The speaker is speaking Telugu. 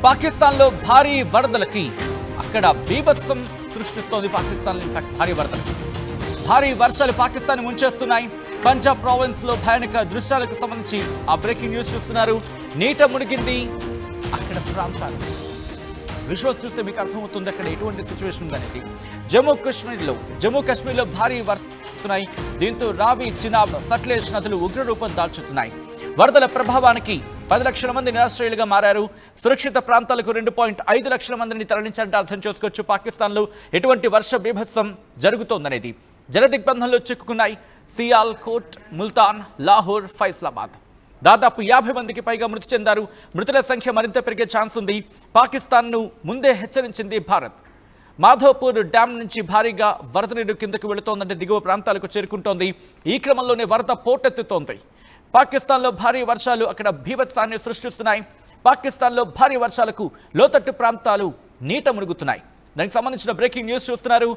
పాకిస్తాన్లో భారీ వరదలకి అక్కడ బీభత్సం సృష్టిస్తోంది. పాకిస్తాన్లో ఇన్ఫాక్ట్ భారీ వరదలు, భారీ వర్షాలు పాకిస్తాన్ ముంచేస్తున్నాయి. పంజాబ్ ప్రావిన్స్ లో భయానక దృశ్యాలకు సంబంధించి ఆ బ్రేకింగ్ న్యూస్ చూస్తున్నారు. నీట మునిగింది అక్కడ ప్రాంతాలు. విజువల్స్ చూస్తే మీకు అర్థమవుతుంది అక్కడ ఎటువంటి సిచ్యువేషన్ ఉందనేది. జమ్మూ కాశ్మీర్లో భారీ వర్షాలు. దీంతో రావి, చినాబ్, సట్లెజ్ నదులు ఉగ్రరూపం దాల్చుతున్నాయి. వరదల ప్రభావానికి 10 లక్షల మంది నిరాశ్రయులుగా మారారు. సురక్షిత ప్రాంతాలకు 2.5 లక్షల మందిని తరలించాలంటే అర్థం చేసుకోవచ్చు పాకిస్తాన్లో ఎటువంటి వర్ష బీభత్సం జరుగుతోందనేది. జలదిగ్బంధంలో చిక్కుకున్నాయి సియాల్కోట్, ముల్తాన్, లాహోర్, ఫైసలాబాద్. దాదాపు 50 మందికి పైగా మృతి చెందారు. మృతుల సంఖ్య మరింత పెరిగే ఛాన్స్ ఉంది. పాకిస్తాన్ను ముందే హెచ్చరించింది భారత్. మాధోపూర్ డ్యాం నుంచి భారీగా వరద నీరు కిందకు వెళుతోందంటే దిగువ ప్రాంతాలకు చేరుకుంటోంది. ఈ క్రమంలోనే వరద పోటెత్తుతోంది. పాకిస్తాన్లో భారీ వర్షాలు అక్కడ బీభత్సాన్ని సృష్టిస్తున్నాయి. పాకిస్తాన్లో భారీ వర్షాలకు లోతట్టు ప్రాంతాలు నీట మునుగుతున్నాయి. దానికి సంబంధించిన బ్రేకింగ్ న్యూస్ చూస్తున్నారు.